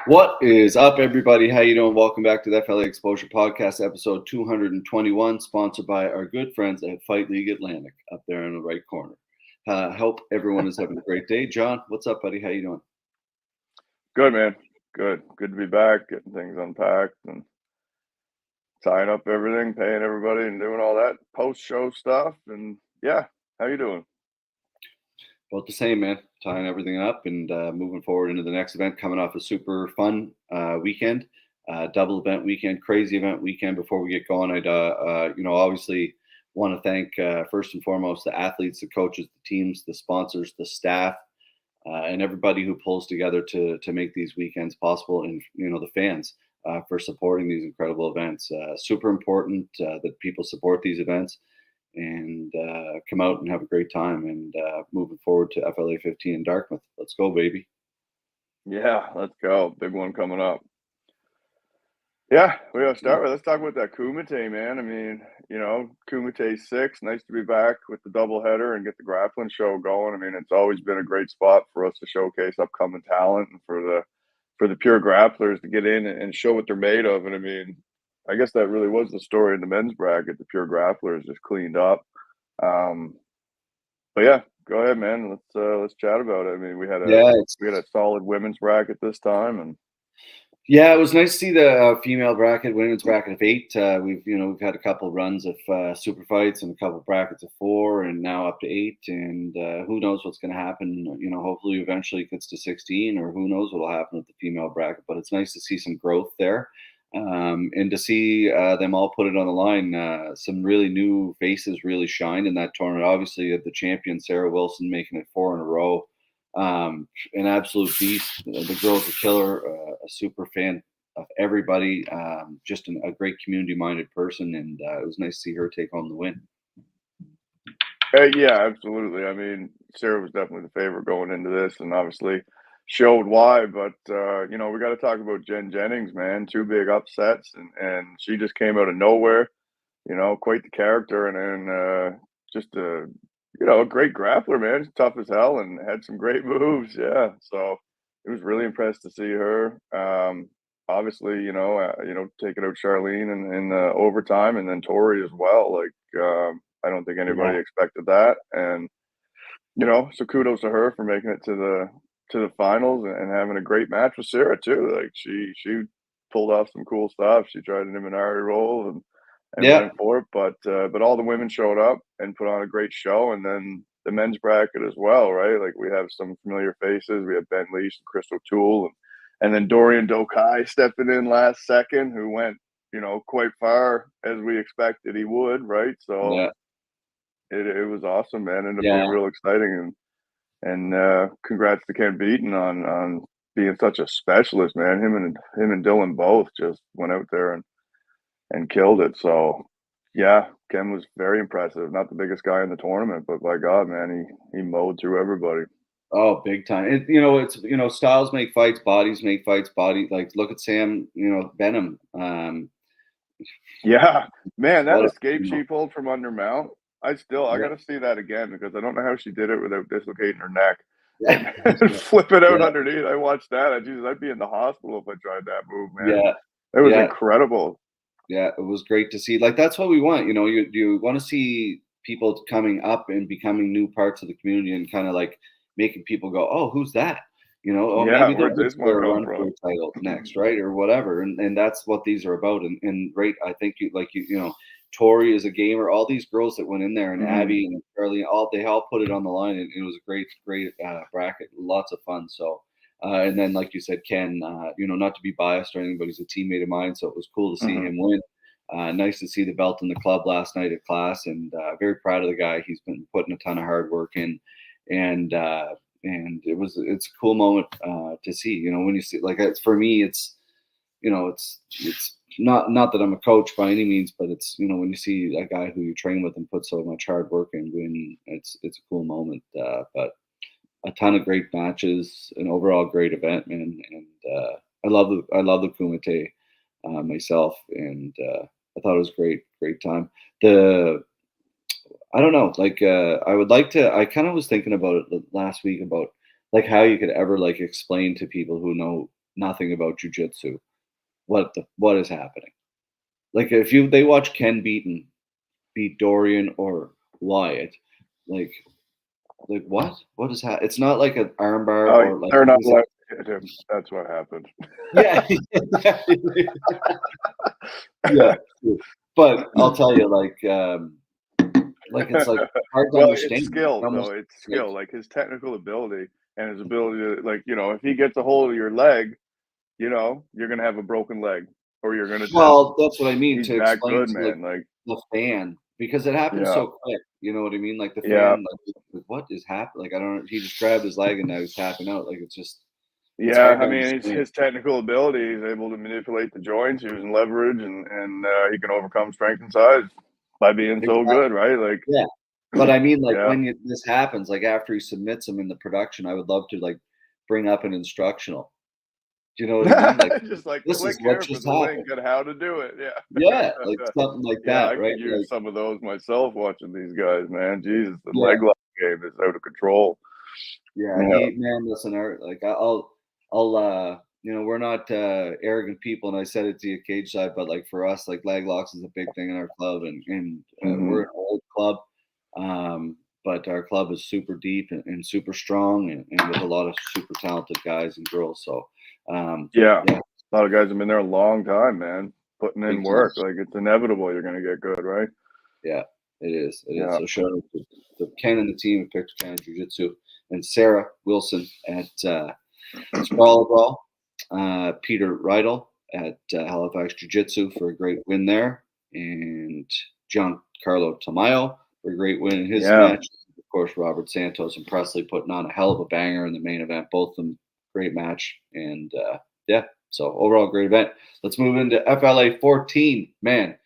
What is up, everybody? How you doing? Welcome back to the FLA Exposure Podcast, episode 221, sponsored by our good friends at Fight League Atlantic, up there in the right corner. Hope everyone is having a great day. John, what's up, buddy? How you doing? Good, man. Good. Good to be back, getting things unpacked and tying up everything, paying everybody and doing all that post-show stuff. And yeah, how you doing? About the same, man. Tying everything up and moving forward into the next event, coming off a super fun weekend, double event weekend, crazy event weekend. Before we get going, I'd obviously want to thank first and foremost the athletes, the coaches, the teams, the sponsors, the staff, and everybody who pulls together to make these weekends possible, and the fans for supporting these incredible events. Super important that people support these events and come out and have a great time. And moving forward to FLA 15 in Dartmouth. Let's go, baby. Yeah, let's go. Big one coming up. Yeah, we gotta start with. Let's talk about that Kumite, man. I mean, Kumite 6. Nice to be back with the doubleheader and get the grappling show going. I mean, it's always been a great spot for us to showcase upcoming talent and for the pure grapplers to get in and show what they're made of. And I mean, I guess that really was the story in the men's bracket. The pure grapplers just cleaned up. But yeah, go ahead, man. Let's chat about it. I mean, we had a solid women's bracket this time, and Yeah, it was nice to see the female bracket, women's bracket of 8. We've had a couple runs of super fights and a couple brackets of 4, and now up to 8. And who knows what's going to happen? Hopefully, eventually it gets to 16, or who knows what will happen with the female bracket. But it's nice to see some growth there, and to see them all put it on the line. Some really new faces really shine in that tournament. Obviously, the champion Sarah Wilson making it 4 in a row. An absolute beast. The girl's a killer, a super fan of everybody. Just a great community-minded person, and it was nice to see her take home the win. yeah, absolutely. I mean, Sarah was definitely the favorite going into this, and obviously showed why. But we got to talk about Jen Jennings, man. 2 big upsets, and she just came out of nowhere. Quite the character, and just a great grappler, man. She's tough as hell and had some great moves. Yeah, so it was really impressed to see her. Obviously, taking out Charlene in the overtime, and then Tori as well. Like, I don't think anybody expected that, and so kudos to her for making it to the finals and having a great match with Sarah too. Like she pulled off some cool stuff. She tried an Imanari roll and went for it, but all the women showed up and put on a great show, and then the men's bracket as well, right? Like we have some familiar faces. We have Ben Leash and Crystal Toole, and then Dorian Dokai stepping in last second, who went quite far as we expected he would, right? So it was awesome, man. Ended up being real exciting, and congrats to Ken Beaton on being such a specialist, man. Him and Dylan both just went out there and killed it. So yeah, Ken was very impressive. Not the biggest guy in the tournament, but by God, man, he mowed through everybody. Oh, big time. It's styles make fights, bodies make fights, like look at Sam, Benham. Yeah, man, that escape she pulled from under mount. I got to see that again because I don't know how she did it without dislocating her neck and flip it out underneath. I watched that. I'd be in the hospital if I tried that move, man. Yeah, it was incredible. Yeah, it was great to see. Like that's what we want. You want to see people coming up and becoming new parts of the community and kind of like making people go, "Oh, who's that?" Maybe they'll just run for a title next, right, or whatever. And that's what these are about. And right, I think Tori is a gamer. All these girls that went in there, and Abby and Charlie, they all put it on the line, and it was a great bracket, lots of fun. So, and then like you said, Ken, not to be biased or anything, but he's a teammate of mine, so it was cool to see him win. Nice to see the belt in the club last night at class, and very proud of the guy. He's been putting a ton of hard work in, and it's a cool moment to see. When you see, like, for me, it's not that I'm a coach by any means, but it's when you see a guy who you train with and put so much hard work in win, it's a cool moment. But a ton of great matches, an overall great event, man, and I love the Kumite myself, and I thought it was great time. I don't know, like I would like to. I kind of was thinking about it last week about like how you could ever like explain to people who know nothing about jiu-jitsu, what is happening? Like if they watch Ken Beaton beat Dorian or Wyatt, like what is happening? It's not like an armbar Oh, or like they're not allowed to hit him. That's what happened. yeah. Yeah. But I'll tell you, like it's like hard to Well, understand. it's skill, Almost though. It's like skill, like his technical ability and his ability to, like, if he gets a hold of your leg, you're gonna have a broken leg, or you're gonna just. well, that's what I mean He's to that explain good, to like man. Like, the fan because it happens yeah, so quick. You know what I mean? Like the yeah, fan, like what is happening? Like I don't know. He just grabbed his leg and now he's tapping out. Like it's yeah. hard I to mean, his understand. his technical ability. He's able to manipulate the joints using leverage, and he can overcome strength and size by being so Exactly. good, right? Like, Yeah. But I mean, like yeah. when this happens, like after he submits him in the production, I would love to like bring up an instructional. Do you know what I mean? Like Just like this click is what here for just the link happened. on how to do it. Yeah. Yeah, like something like Yeah, that, I right? could use Like some of those myself watching these guys, man. Jesus, the yeah. leg lock game is out of control. Yeah, Yeah. man, listen, like I'll we're not arrogant people, and I said it to you cage side, but like for us, like leg locks is a big thing in our club, and we're Mhm. an old club, but our club is super deep and super strong, and with a lot of super talented guys and girls. So, Yeah. yeah, A lot of guys have been there a long time, man, putting big in time. work. Like, it's inevitable you're gonna get good, right? Yeah, it is. It is. Yeah. So shout out to Ken and the team at Picture Canada Jiu Jitsu and Sarah Wilson at Sprawl Brawl, Peter Riedel at Halifax Jiu Jitsu for a great win there, and Giancarlo Tamayo for a great win in his Yeah. match. Of course, Robert Santos and Presley putting on a hell of a banger in the main event. Both of them great match, and yeah. So overall, great event. Let's move into FLA 14. Man,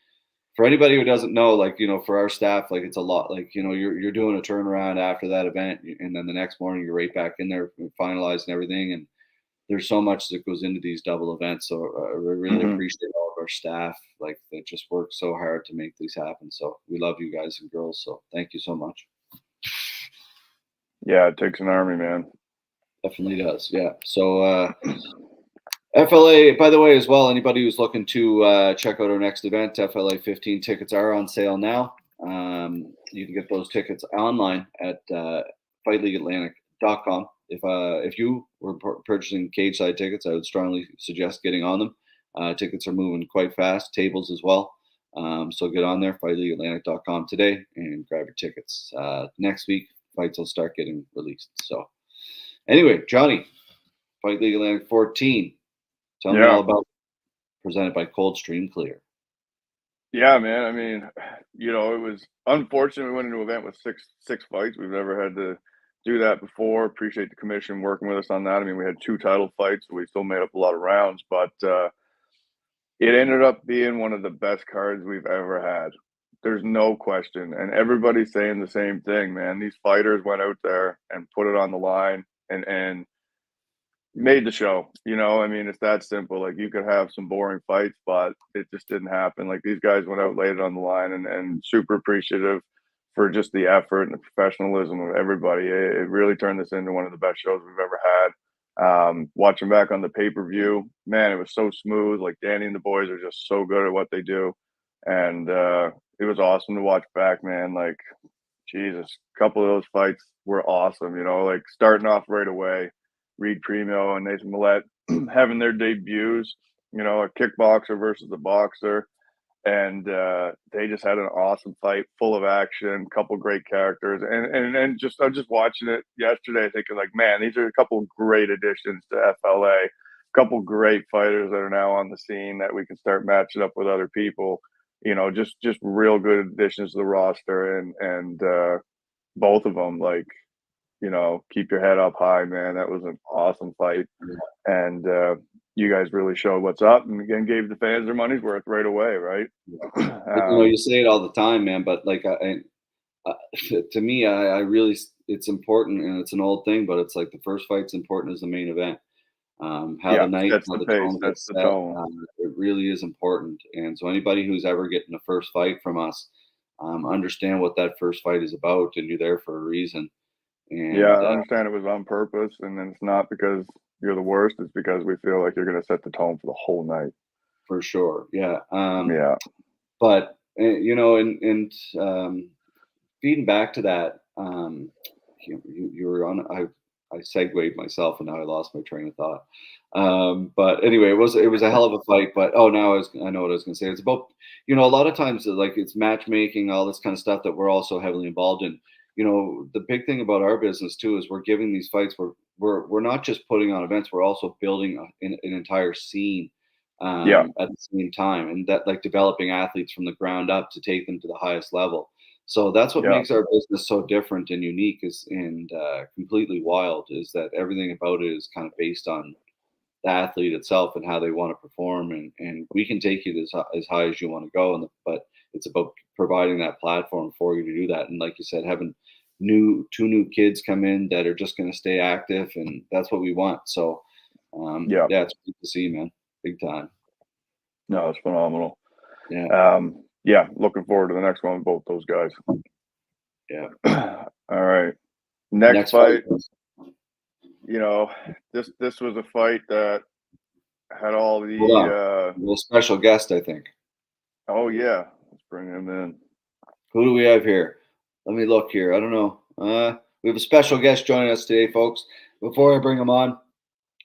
for anybody who doesn't know, like, for our staff, like it's a lot, like, you're doing a turnaround after that event, and then the next morning you're right back in there finalizing everything. And there's so much that goes into these double events. So we really Mhm. appreciate all of our staff, like they just work so hard to make these happen. So we love you guys and girls. So thank you so much. Yeah, it takes an army, man. Definitely does. Yeah. So, FLA, by the way, as well, anybody who's looking to check out our next event, FLA 15 tickets are on sale now. You can get those tickets online at fightleagueatlantic.com. If you were purchasing cage side tickets, I would strongly suggest getting on them. Tickets are moving quite fast, tables as well. So get on there, fightleagueatlantic.com today and grab your tickets. Next week, fights will start getting released. So anyway, Johnny, Fight League Atlantic 14. Tell me all Yeah. about presented by Coldstream Clear. Yeah, man. I mean, it was unfortunate we went into an event with six fights. We've never had to do that before. Appreciate the commission working with us on that. I mean, we had 2 title fights, so we still made up a lot of rounds, but it ended up being one of the best cards we've ever had. There's no question, and everybody's saying the same thing, man. These fighters went out there and put it on the line and made the show. I mean, it's that simple. Like, you could have some boring fights, but it just didn't happen. Like, these guys went out, laid it on the line, and super appreciative for just the effort and the professionalism of everybody. It really turned this into one of the best shows we've ever had. Watching back on the pay-per-view, man, it was so smooth. Like, Danny and the boys are just so good at what they do. And it was awesome to watch back, man. Like, Jesus, a couple of those fights were awesome, like starting off right away. Reed Primo and Nathan Millette having their debuts, a kickboxer versus a boxer. And they just had an awesome fight, full of action, couple great characters. And just I'm just watching it yesterday, thinking like, man, these are a couple great additions to FLA, couple great fighters that are now on the scene that we can start matching up with other people. Just real good additions to the roster, and both of them, like, keep your head up high, man. That was an awesome fight, and you guys really showed what's up, and again gave the fans their money's worth right away, right? You say it all the time, man, but like to me, I really, it's important, and it's an old thing, but it's like the first fight's important as the main event. How the Yeah, night, sets how the the pace, tone sets gets the set, tone. it really is important. And so anybody who's ever getting a first fight from us, understand what that first fight is about, and you're there for a reason. Yeah, And I understand it was on purpose, and then it's not because you're the worst, it's because we feel like you're going to set the tone for the whole night. For sure. Yeah. Yeah. But you know, and feeding back to that, you were on. I segued myself, and now I lost my train of thought. But anyway, it was a hell of a fight. But oh, now I know what I was going to say. It's about, you know, a lot of times like it's matchmaking, all this kind of stuff that we're also heavily involved in. You know, the big thing about our business too is we're giving these fights. We're not just putting on events. We're also building an entire scene Yeah. at the same time, and that like developing athletes from the ground up to take them to the highest level. So that's what Yeah. makes our business so different and unique is and completely wild is that everything about it is kind of based on the athlete itself and how they want to perform, and we can take you as high as you want to go, but it's about providing that platform for you to do that. And like you said, having two new kids come in that are just going to stay active, and that's what we want. So Yeah. yeah, it's great to see, man, big time. No, it's phenomenal. Yeah, Yeah, looking forward to the next one with both those guys. yeah. All right. Next Fight. fight, you know, this was a fight that had all Hold on, the a little special guest, I think. oh yeah, let's bring him in. Who do we have here? Let me look here. I don't know. We have a special guest joining us today, folks. Before I bring him on,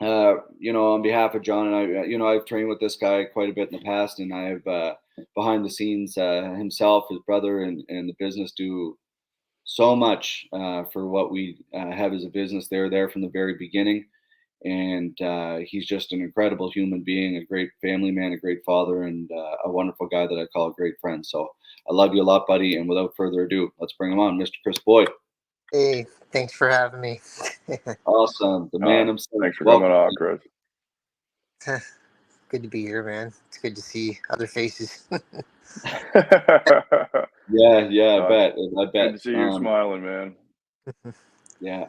you know, on behalf of John and I, you know, I've trained with this guy quite a bit in the past, and I've behind the scenes himself, his brother, and the business do so much for what we have as a business. They're there from the very beginning, and he's just an incredible human being, a great family man, a great father, and a wonderful guy that I call a great friend. So I love you a lot, buddy. And without further ado, let's bring him on, Mr. Chris Boyd. Hey, thanks for having me. Awesome, the man himself. Thanks for Welcome. coming on, Chris. Good to be here, man. It's good to see other faces. Yeah, I bet. Good to see you smiling, man. Yeah.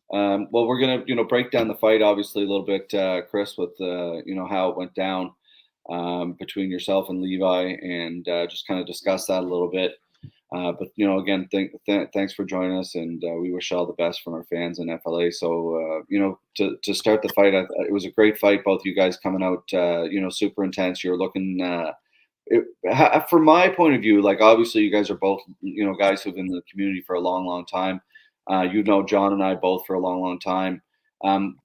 Well, we're gonna, you know, break down the fight obviously a little bit, Chris, with you know how it went down between yourself and Levi, and just kind of discuss that a little bit. But you know, again, thanks for joining us, and we wish all the best from our fans in FLA. So you know, to start the fight, it was a great fight. Both you guys coming out, you know, super intense. You're looking. From my point of view, like obviously you guys are both, you know, guys who've been in the community for a long, long time. You know, John and I both for a long, long time.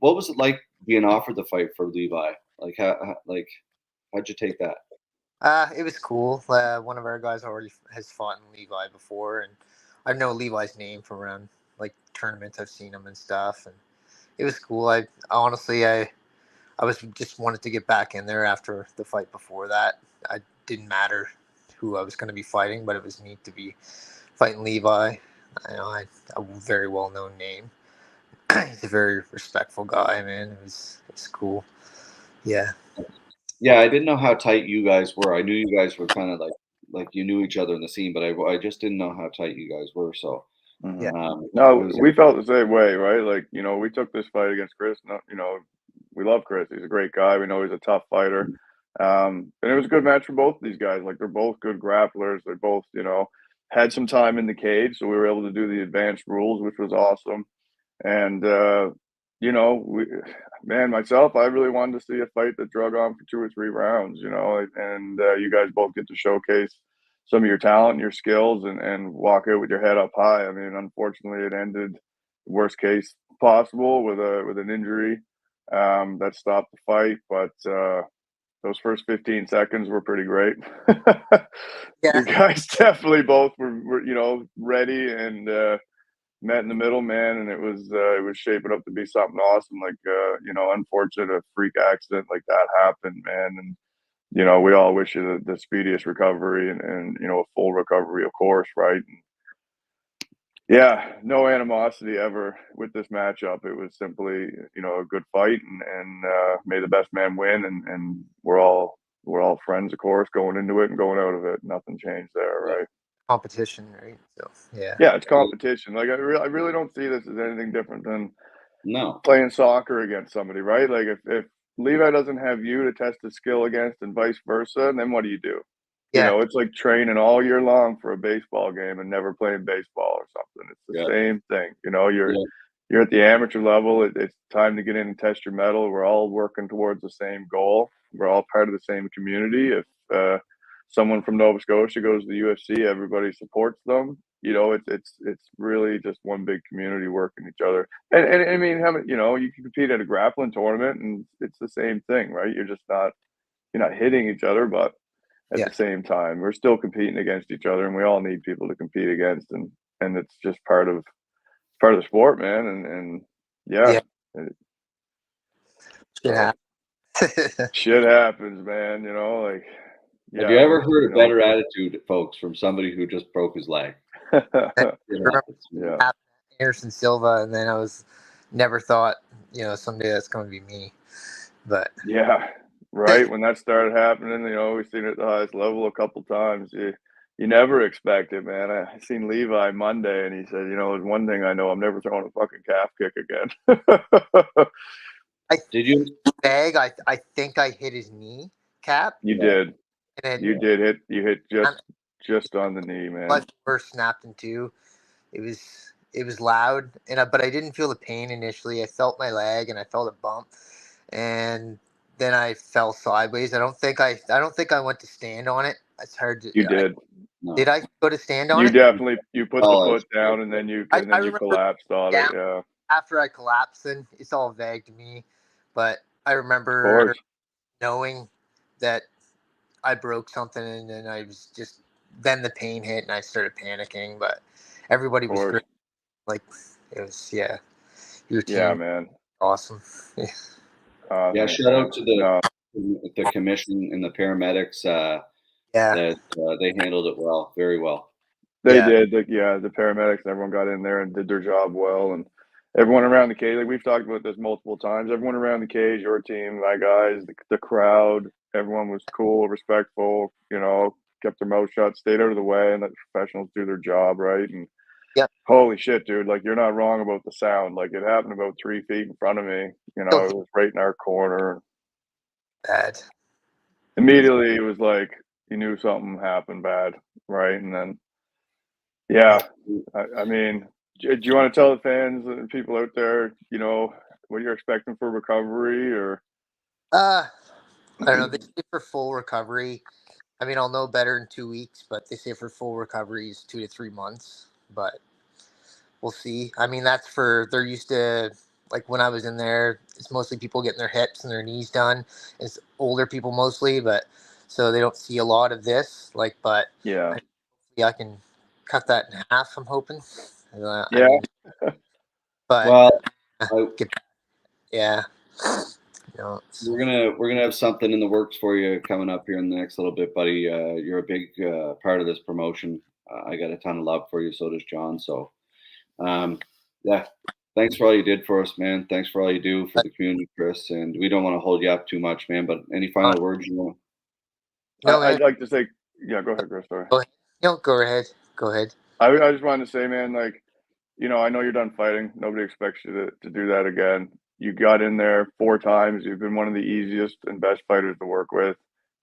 What was it like being offered the fight for Levi? Like, how'd you take that? It was cool. One of our guys already has fought in Levi before, and I know Levi's name from around like tournaments. I've seen him and stuff, and it was cool. I honestly, I was just wanted to get back in there after the fight before that. I didn't matter who I was going to be fighting, but it was neat to be fighting Levi. I know a very well known name. He's a very respectful guy, man. It was cool. Yeah. Yeah, I didn't know how tight you guys were. I knew you guys were kind of like you knew each other in the scene, but I just didn't know how tight you guys were. So Mhm. Yeah. it No, was we felt the same way, right? Like, you know, we took this fight against Chris. You know, we love Chris. He's a great guy. We know he's a tough fighter. And it was a good match for both of these guys. Like, they're both good grapplers. They both, you know, had some time in the cage, so we were able to do the advanced rules, which was awesome. And you know, man, myself, I really wanted to see a fight that drug on for 2 or 3 rounds. You know, and you guys both get to showcase some of your talent and your skills, and walk out with your head up high. I mean, unfortunately, it ended worst case possible with an injury that stopped the fight. But those first 15 seconds were pretty great. Yeah. You guys definitely both were you know, ready, and met in the middle, man, and it was shaping up to be something awesome. Like you know, unfortunate a freak accident like that happened, man, and you know, we all wish you the speediest recovery, and you know, a full recovery, of course, right? And yeah, no animosity ever with this matchup. It was simply, you know, a good fight, and may the best man win, and we're all friends, of course, going into it and going out of it. Nothing changed there, yeah, right? Competition, right? So yeah. Yeah, it's competition. Like, I really don't see this as anything different than no, playing soccer against somebody, right? Like, if Levi doesn't have you to test his skill against, and vice versa, then what do you do? You Yeah. know, it's like training all year long for a baseball game and never playing baseball or something. It's the yeah, same thing. You know, yeah, you're at the amateur level. It's time to get in and test your metal. We're all working towards the same goal. We're all part of the same community. If someone from Nova Scotia goes to the UFC, everybody supports them. You know, it's really just one big community working each other. And I mean, you know, you can compete at a grappling tournament, and it's the same thing, right? You're not hitting each other, but at Yeah. the same time, we're still competing against each other, and we all need people to compete against, and it's just part of the sport, man. And yeah, Shit happens. shit happens, man. You know, like Have you ever heard a know. better attitude, folks, from somebody who just broke his leg? It happens. Yeah. Anderson Silva, and then I was never thought, you know, someday that's going to be me. But Yeah, right. When that started happening, you know, we've seen it at the highest level a couple times. You never expect it, man. I seen Levi Monday, and he said, you know, there's one thing I know: I'm never throwing a fucking calf kick again. Did you? bag, I think I hit his knee cap. You Yeah. did. And You did hit. You hit just on the knee, man. my first snapped in two. It was loud, but I didn't feel the pain initially. I felt my leg and I felt a bump, and then I fell sideways. I don't think I went to stand on it. It's hard to. You did. No. Did I go to stand on You it? definitely put the foot that's down, great. and then you I remember collapsed on it. down Yeah, after I collapsed. Then it's all vague to me, but I of remember course. knowing that I broke something, and then I was just then the pain hit, and I started panicking. But everybody Of was course. great. Like it was, yeah. Your Yeah, team, man. awesome. Yeah, Thanks, shout man. out to No, the commission and the paramedics Yeah, that they handled it well, very well. they yeah, did. The paramedics and everyone got in there and did their job well, and everyone around the cage. Like we've talked about this multiple times. Everyone around the cage, your team, my guys, the crowd, everyone was cool, respectful. You know, kept their mouth shut, stayed out of the way, and let the professionals do their job, right? And yeah. holy shit, dude! Like you're not wrong about the sound. Like it happened about 3 feet in front of me. You know, Still it was right in our corner. bad. Immediately, it was like you knew something happened bad, right? And then, yeah, I mean, do you want to tell the fans and people out there, you know, what you're expecting for recovery, or Uh, I don't know. They say for full recovery. I mean, I'll know better in 2 weeks, but they say for full recovery is 2 to 3 months. But we'll see. I mean, that's for they're used to like when I was in there. It's mostly people getting their hips and their knees done. It's older people mostly, but so they don't see a lot of this. Like, but yeah, I can cut that in half. I'm hoping. I yeah, mean, but Well, I, get yeah. You know, we're gonna have something in the works for you coming up here in the next little bit, buddy. You're a big part of this promotion. I got a ton of love for you. So does John. So, yeah, thanks for all you did for us, man. Thanks for all you do for the community, Chris. And we don't want to hold you up too much, man. But any final words you want? no, man. I'd like to say, yeah, go ahead, Chris. Sorry. Go ahead. No, go ahead. Go ahead. I just wanted to say, man, like, you know, I know you're done fighting. Nobody expects you to do that again. You got in there 4 times. You've been one of the easiest and best fighters to work with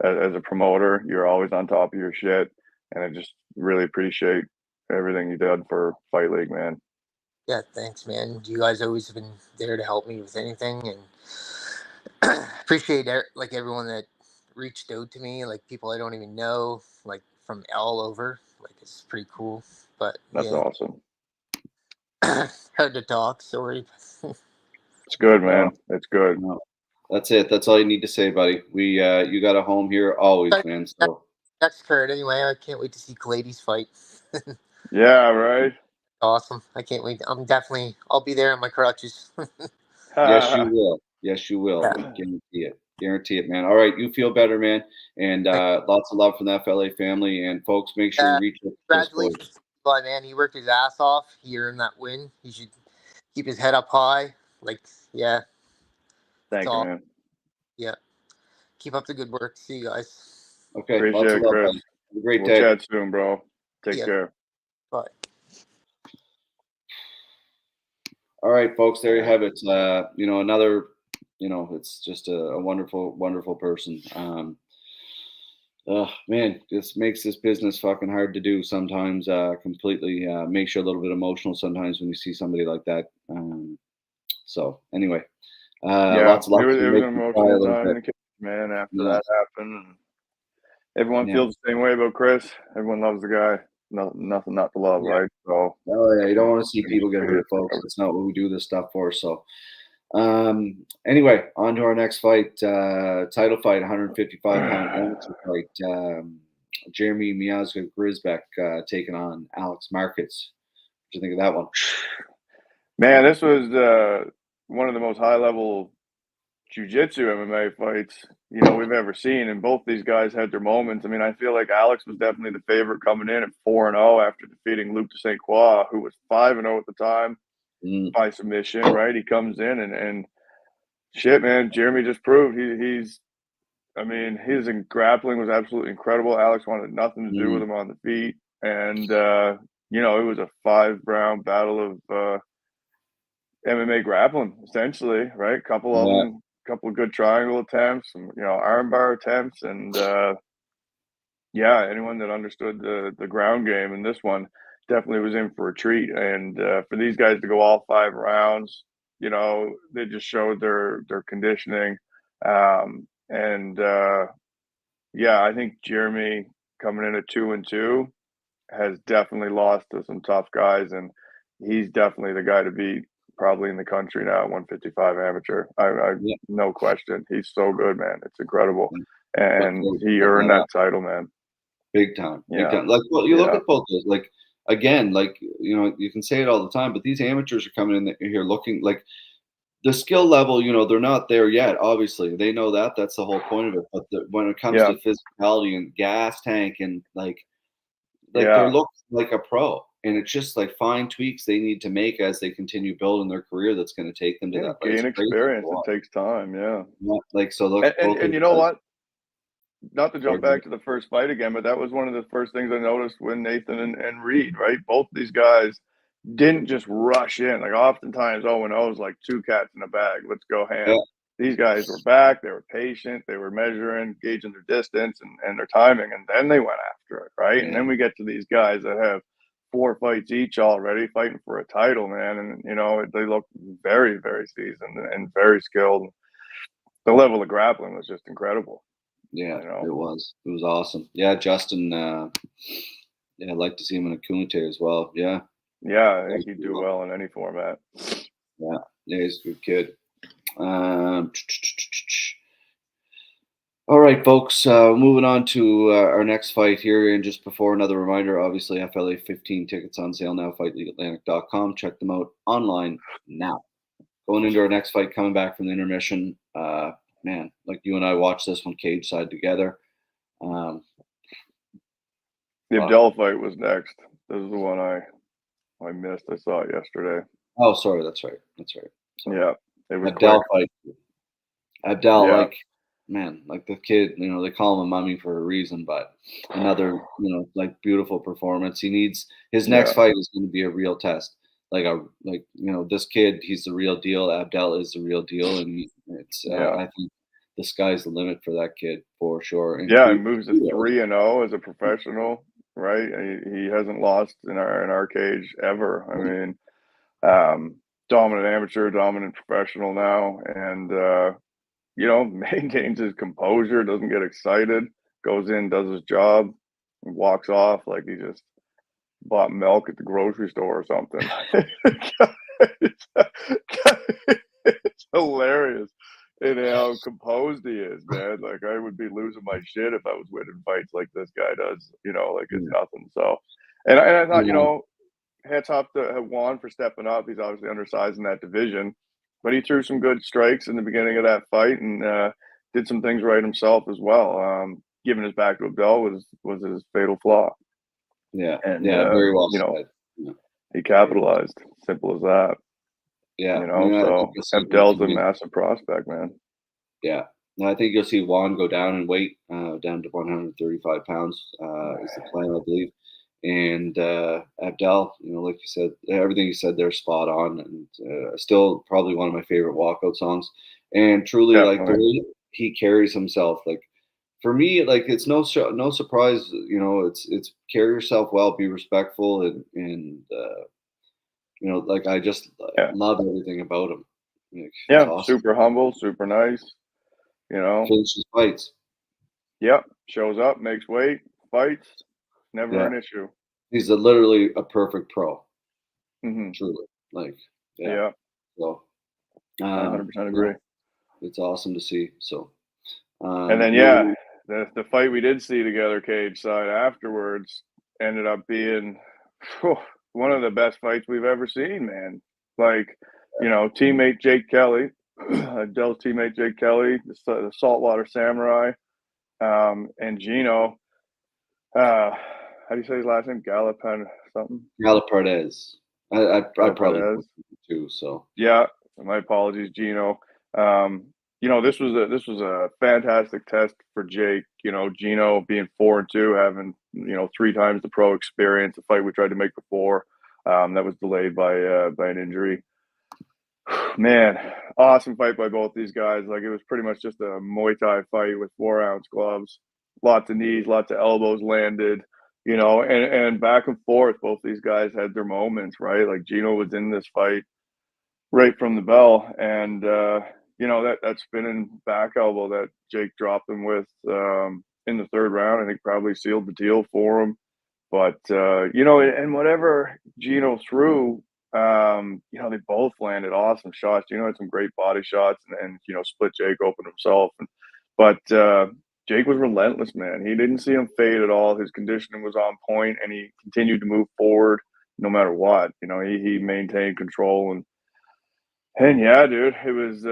as a promoter. You're always on top of your shit. And I just really appreciate everything you did for Fight League, man. Yeah, thanks, man. You guys always have been there to help me with anything, and appreciate like everyone that reached out to me, like people I don't even know, like from all over. Like it's pretty cool. But That's yeah, awesome. hard to talk. Sorry. It's good, Well, man. It's good. no, that's it. That's all you need to say, buddy. We you got a home here always, man. So Next card, anyway. I can't wait to see Clady's fight. Yeah, right. Awesome. I can't wait. I'll be there on my crutches. yes, you will. Yes, you will. Yeah. Guarantee it. Guarantee it, man. All right, you feel better, man. And lots of love from the FLA family. And folks, make sure you reach out to Chris Boyd. Congratulations, Levi, man. He worked his ass off. He earned that win. He should keep his head up high. Like, yeah, it's Thank you, all. man. Yeah. Keep up the good work. See you guys. Okay, Appreciate lots of it, love, Chris. buddy. Have a great We'll day. chat soon, bro. Take Yeah. care. Bye. All right, folks, there you have it. You know, another, you know, it's just a wonderful, wonderful person. Oh man, this makes this business fucking hard to do sometimes. Completely makes you a little bit emotional sometimes when you see somebody like that. So anyway, Yeah, lots of luck it to was make an you cry a emotional little time bit. in the cage, man, after Yeah, that happened. And everyone yeah, feels the same way about Chris. Everyone loves the guy. No, nothing not to love, yeah. right? So Oh yeah, you don't it want to see was people get be it hurt, folks. forever. It's not what we do this stuff for. So anyway, on to our next fight. Title fight, 155-pound amateur fight. Jeremy Miazga Grisbeck taking on Alex Markets. What do you think of that one? Man, this was one of the most high level jiu-jitsu MMA fights, we've ever seen, and both these guys had their moments. I mean, I feel like Alex was definitely the favorite coming in at 4-0 after defeating Luke de St. Croix, who was 5-0 at the time Mm, by submission, right? He comes in and shit, man, Jeremy just proved he's I mean, his grappling was absolutely incredible. Alex wanted nothing to do with mm, him on the feet, and it was a 5-round battle of MMA grappling, essentially, right? Couple of yeah, them, couple of good triangle attempts, and armbar attempts, and yeah, anyone that understood the ground game in this one definitely was in for a treat. And for these guys to go all 5 rounds, they just showed their conditioning, and yeah, I think Jeremy coming in at 2-2 has definitely lost to some tough guys, and he's definitely the guy to beat probably in the country now at 155 amateur. I yeah. no question. He's so good, man. It's incredible. Look And forward to he checking earned that that out. title, man. Big time, big Yeah. time. Like, well, you look Yeah. at both those. Like, again, like you can say it all the time, but these amateurs are coming in here looking like the skill level. They're not there yet. Obviously, they know that. That's the whole point of it. But when it comes Yeah. to physicality and gas tank and like they're Yeah. looking like a pro, and it's just like fine tweaks they need to make as they continue building their career. That's going to take them to Yeah. that. But it's Gain crazy to experience. It watch. takes time. Yeah. Yeah, like so, look, And both and these you know guys. what? Not to Sorry, jump back to the first fight again, but that was one of the first things I noticed when Nathan and Reed, right? Both these guys didn't just rush in. Like oftentimes 0-0 is like two cats in a bag. Let's go yeah, ham. These guys were back, they were patient, they were measuring, gauging their distance and their timing, and then they went after it, right? And yeah, then we get to these guys that have 4 fights each already fighting for a title, man. And they look very, very seasoned and very skilled. The level of grappling was just incredible, yeah. you know. It was. It was awesome. Yeah, Justin. Yeah, I'd like to see him in a Kumite as well. Yeah, Yeah, I that think was he'd do cool. well in any format. Yeah, yeah, he's a good kid. Um, all right, folks. Moving on to our next fight here, and just before another reminder, obviously FLA 15 tickets on sale now. FightLeagueAtlantic.com. Check them out online now. Going into our next fight, coming back from the intermission. Man, like you and I watched this one cage side together. Um, The wow. Abdel fight was next. This is the one I missed. I saw it yesterday. Oh, sorry. That's right. That's right. Sorry. Yeah, it was quick. Abdel fight. Abdel, Yeah, like, man, like the kid, they call him a mummy for a reason, but another, like beautiful performance. He needs his next yeah, fight is going to be a real test. This kid, he's the real deal. Abdel is the real deal, and yeah, I think the sky's the limit for that kid for sure. And yeah. He kudos. moves to 3-0 as a professional, right? He hasn't lost in our cage ever. I mean, dominant amateur, dominant professional now, and maintains his composure, doesn't get excited, goes in, does his job, and walks off like he just bought milk at the grocery store or something. it's, it's hilarious and how composed he is, man. Like I would be losing my shit if I was winning fights like this guy does, like it's Yeah. nothing. So, and I thought, Yeah. hats off to Juan for stepping up. He's obviously undersized in that division, but he threw some good strikes in the beginning of that fight and did some things right himself as well. Giving his back to Abdel was his fatal flaw, Yeah, and yeah, very well said. Yeah, he very well. capitalized. Simple as that. Yeah, I mean, I think So you'll see him Abdel's a convince. massive prospect, man. Yeah, no, I think you'll see Juan go down in weight, down to 135 pounds is the plan, I believe. And Abdel, like you said, everything you said there, spot on, and still probably one of my favorite walkout songs. And truly, like the Definitely. way he carries himself, like for me, like it's no surprise. You know, it's carry yourself well, be respectful, and you know, like I just Yeah. love everything about him. Like, it's Yeah. awesome. Super humble, super nice. Finishes fights. Yep. Shows up, makes weight, fights, never Yeah, an issue. he's literally a perfect pro. Hmm. Truly, like yeah. Yeah. So I 100% you agree. know, it's awesome to see. So And then, yeah, moving. the fight we did see together, cage side afterwards, ended up being phew, one of the best fights we've ever seen, man. Like, teammate Jake Kelly, Dell's teammate Jake Kelly, the Saltwater Samurai, and Gino. How do you say his last name? Galapan something? Galapardez. I probably Galapardez. put him too. So Yeah, my apologies, Gino. Um, this was a fantastic test for Jake. Gino being 4-2, having 3 times the pro experience. The fight we tried to make before, that was delayed by an injury. Man, awesome fight by both these guys. Like it was pretty much just a Muay Thai fight with 4-ounce gloves. Lots of knees, lots of elbows landed. And back and forth. Both these guys had their moments, right? Like Gino was in this fight right from the bell. And that spinning back elbow that Jake dropped him with in the third round, I think probably sealed the deal for him. But and whatever Gino threw, they both landed awesome shots. Gino had some great body shots and split Jake open himself. But Jake was relentless, man. He didn't see him fade at all. His conditioning was on point, and he continued to move forward no matter what. He maintained control and yeah, dude, it was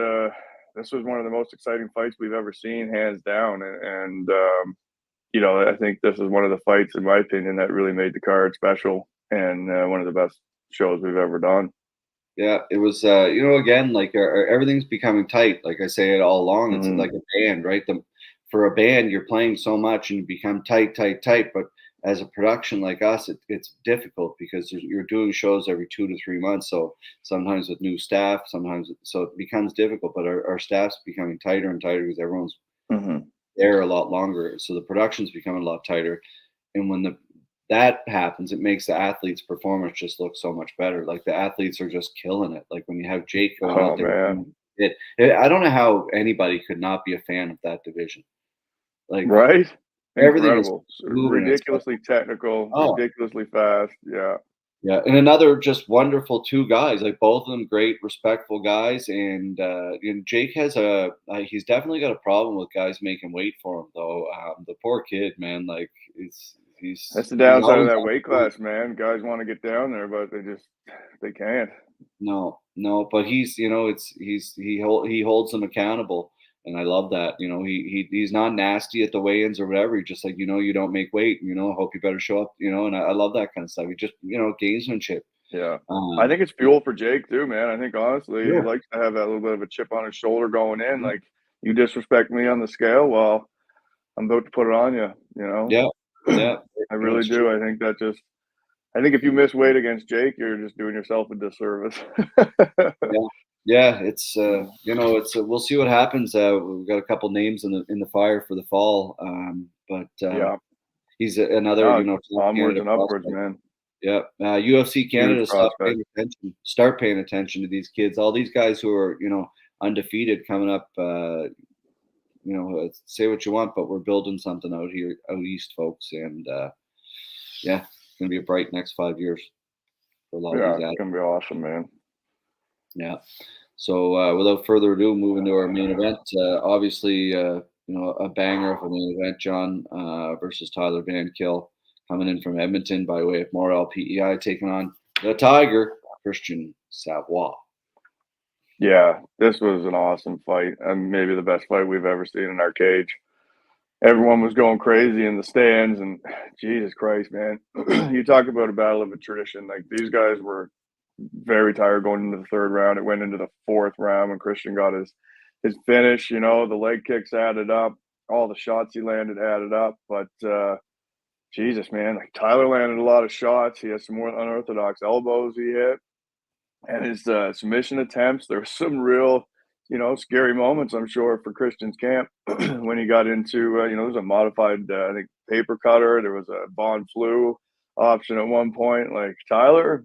this was one of the most exciting fights we've ever seen, hands down. And I think this is one of the fights, in my opinion, that really made the card special and one of the best shows we've ever done. yeah, it was. Again, like everything's becoming tight. Like I say it all along. It's Hmm. like a band, right? For a band, you're playing so much and you become tight, tight, tight. But as a production like us, it's difficult because you're doing shows every 2 to 3 months. So sometimes with new staff, so it becomes difficult. But our staff's becoming tighter and tighter because everyone's Hmm. there a lot longer. So the production's becoming a lot tighter. And when that happens, it makes the athletes' performance just look so much better. Like the athletes are just killing it. Like when you have Jake going Oh out there, man, I don't know how anybody could not be a fan of that division. Like right? everything is Incredible, moving at such. ridiculously technical, Oh ridiculously fast. Yeah, yeah, and another just wonderful two guys. Like both of them, great, respectful guys. And Jake has he's definitely got a problem with guys making weight for him though. The poor kid, man. Like that's the he's downside of always that on weight the move. class, man. Guys want to get down there, but they can't. No, no, but he holds them accountable, and I love that. He's not nasty at the weigh-ins or whatever. He's just like, you don't make weight. I hope you better show up. And I love that kind of stuff. He just gamesmanship. Yeah. I Um, think it's fuel for Jake too, man. I think honestly he yeah, likes to have that little bit of a chip on his shoulder going in. yeah, Like you disrespect me on the scale, well, I'm about to put it on you. yeah, yeah. I No, really it's true. do. I think if you miss weight against Jake, you're just doing yourself a disservice. Yeah, yeah. It's we'll see what happens. We've got a couple names in the fire for the fall. But Yeah. he's another No, top onwards Canada and upwards, prospect. man. Yeah, UFC Huge Canada, prospect. start paying attention to these kids. All these guys who are undefeated coming up. Say what you want, but we're building something out here, out east, folks, and yeah, it's gonna be a bright next 5 years for a lot of Yeah, these it's athletes. gonna be awesome, man. Yeah. So without further ado, moving to our main event. Obviously, a banger of a main event, John versus Tyler Van Kill, coming in from Edmonton by way of Morel PEI, taking on the Tiger, Christian Savoy. Yeah, this was an awesome fight and maybe the best fight we've ever seen in our cage. Everyone was going crazy in the stands, and Jesus Christ, man. You talk about a battle of a tradition. Like these guys were very tired going into the third round. It went into the fourth round when Christian got his finish. The leg kicks added up, all the shots he landed added up. But Jesus, man, like Tyler landed a lot of shots. He has some more unorthodox elbows he hit, and his submission attempts. There was some real scary moments, I'm sure, for Christian's camp when he got into, there's a modified, I think, paper cutter. There was a Von Flu option at one point. Like Tyler,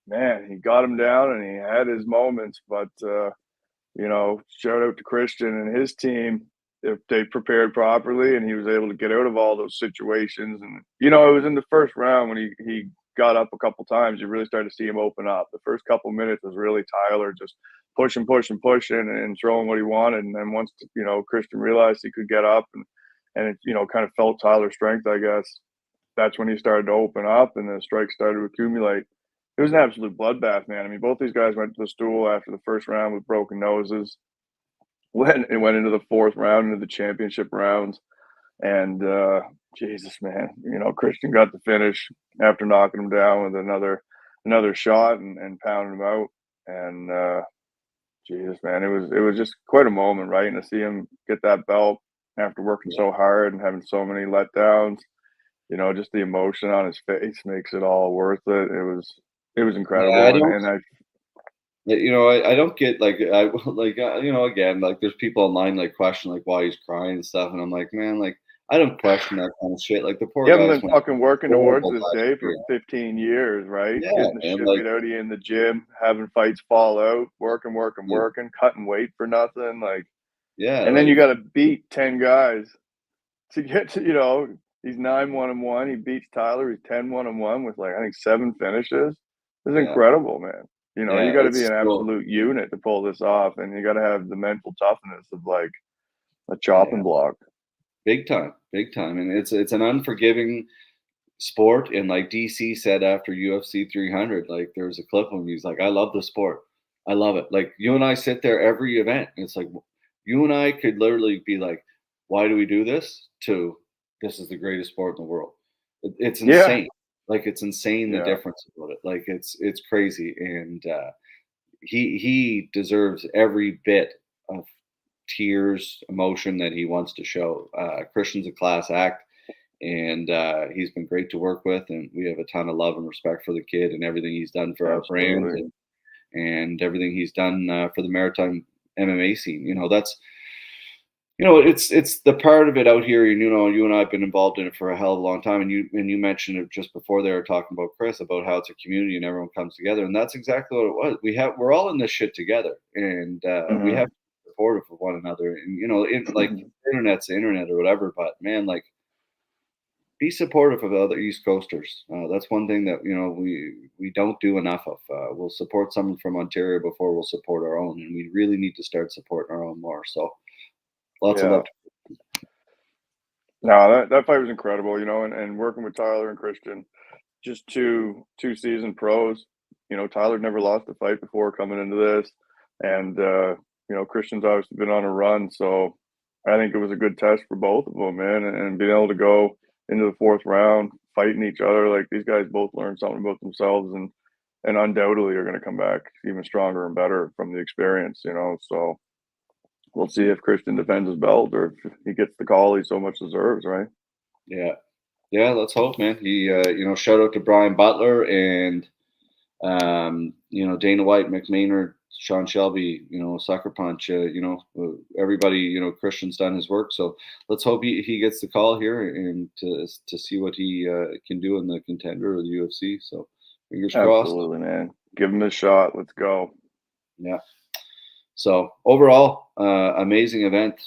man, he got him down and he had his moments. But, shout out to Christian and his team if they prepared properly and he was able to get out of all those situations. And, it was in the first round when he got up a couple times, you really started to see him open up. The first couple minutes was really Tyler just pushing and throwing what he wanted. And then once, Christian realized he could get up and it, kind of felt Tyler's strength, I guess. That's when he started to open up and the strikes started to accumulate. It was an absolute bloodbath, man. I mean, both these guys went to the stool after the first round with broken noses. Went into the fourth round, into the championship rounds. And Jesus, man, Christian got the finish after knocking him down with another shot and pounding him out. And Jesus, man, it was just quite a moment, right? And to see him get that belt after working so hard and having so many letdowns, just the emotion on his face makes it all worth it. It was incredible. Yeah, I don't get again, like there's people online like question like why he's crying and stuff, and I'm like, man, like I don't question that kind of shit. Like the poor You haven't guy's been fucking working towards this last day for year. 15 years, right? Yeah, Getting the man, shit like beat out of you in the gym, having fights fall out, working, cutting weight for nothing, like. yeah, And then like you got to beat 10 guys to get to, he's 9-1-1. He beats Tyler. He's 10-1-1 with like I think 7 finishes. It's yeah, incredible, man. yeah, You got to be it's an so absolute unit to pull this off, and you got to have the mental toughness of like a yeah, chopping block. big time, and it's an unforgiving sport. And like DC said after UFC 300, like there's a clip of him. He's like, I love the sport. I love it. Like you and I sit there every event. And it's like you and I could literally be like, why do we do this? To this is the greatest sport in the world. It's Yeah, insane. Like it's insane the yeah, difference about it. Like it's crazy. And he deserves every bit of tears, emotion that he wants to show. Christian's a class act, and he's been great to work with, and we have a ton of love and respect for the kid and everything he's done for our brand absolutely. and everything he's done for the maritime MMA scene. That's it's the part of it out here. And you and I have been involved in it for a hell of a long time. And you mentioned it just before they were talking about Chris about how it's a community and everyone comes together. And that's exactly what it was. We're all in this shit together, and we have Hmm. to be supportive of one another. And like internet's the internet or whatever, but man, like be supportive of other East Coasters. That's one thing that we don't do enough of. We'll support someone from Ontario before we'll support our own, and we really need to start supporting our own more. So lots of Yeah. love. No, that fight was incredible, and working with Tyler and Christian, just two seasoned pros. Tyler never lost a fight before coming into this, and Christian's obviously been on a run, so I think it was a good test for both of them, man. And being able to go into the fourth round fighting each other, like these guys both learned something about themselves, and undoubtedly are going to come back even stronger and better from the experience, So we'll see if Christian defends his belt or if he gets the call he so much deserves, right? Yeah. Yeah, let's hope, man. He, shout out to Brian Butler and, Dana White, Mick Maynard, Sean Shelby, Sucker Punch, everybody, Christian's done his work. So let's hope he gets the call here and to see what he can do in the contender or the UFC. So fingers crossed. Absolutely, man. Give him a shot. Let's go. Yeah. So overall, amazing event.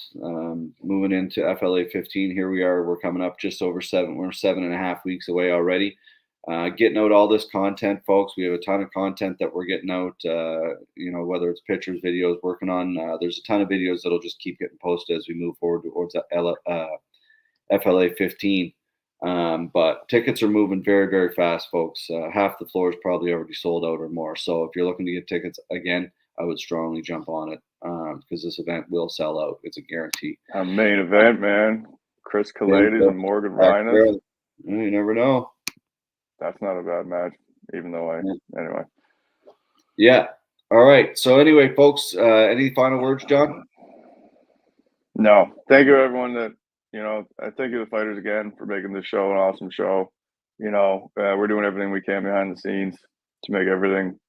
Moving into FLA 15, here we are. We're coming up just over 7. We're 7.5 weeks away already. Getting out all this content, folks. We have a ton of content that we're getting out. Whether it's pictures, videos, working on. There's a ton of videos that'll just keep getting posted as we move forward towards FLA 15. But tickets are moving very, very fast, folks. Half the floor is probably already sold out or more. So if you're looking to get tickets again, I would strongly jump on it because this event will sell out. It's a guarantee. A main event, man. Chris Kalades and Morgan Rhinus. You never know. That's not a bad match, even though anyway. Yeah. All right. So anyway, folks, any final words, John? No. Thank you, everyone. I thank you, the fighters, again, for making this show an awesome show. We're doing everything we can behind the scenes to make everything,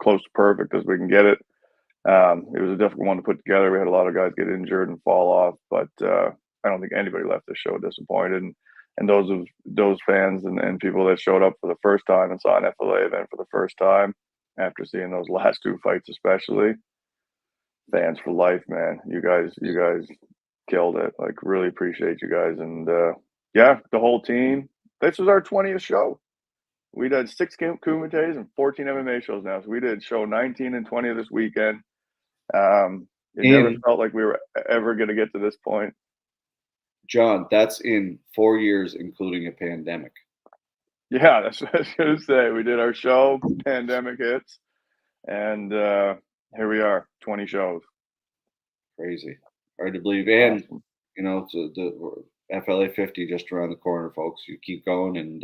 close to perfect as we can get it. It was a difficult one to put together. We had a lot of guys get injured and fall off, but I don't think anybody left the show disappointed. And those fans and people that showed up for the first time and saw an FLA event for the first time after seeing those last two fights, especially, fans for life, man. You guys killed it. Like, really appreciate you guys. And yeah, the whole team. This was our 20th show. We did 6 Kumites and 14 MMA shows now. So we did show 19 and 20 this weekend. It never felt like we were ever going to get to this point. John, that's in 4 years, including a pandemic. Yeah, that's what I was going to say. We did our show, pandemic hits, and here we are, 20 shows. Crazy. Hard to believe. And, Awesome. you know, the FLA 50 just around the corner, folks. You keep going, and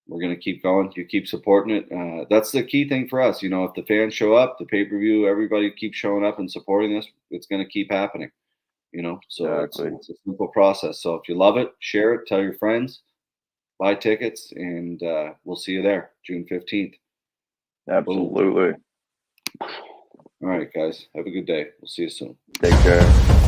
we're going to keep going. You keep supporting it. That's the key thing for us. You know, if the fans show up, the pay-per-view, everybody keeps showing up and supporting us, it's going to keep happening. You know, so Exactly. it's a simple process. So if you love it, share it, tell your friends, buy tickets, and we'll see you there, June 15th. Absolutely. All right, guys. Have a good day. We'll see you soon. Take care.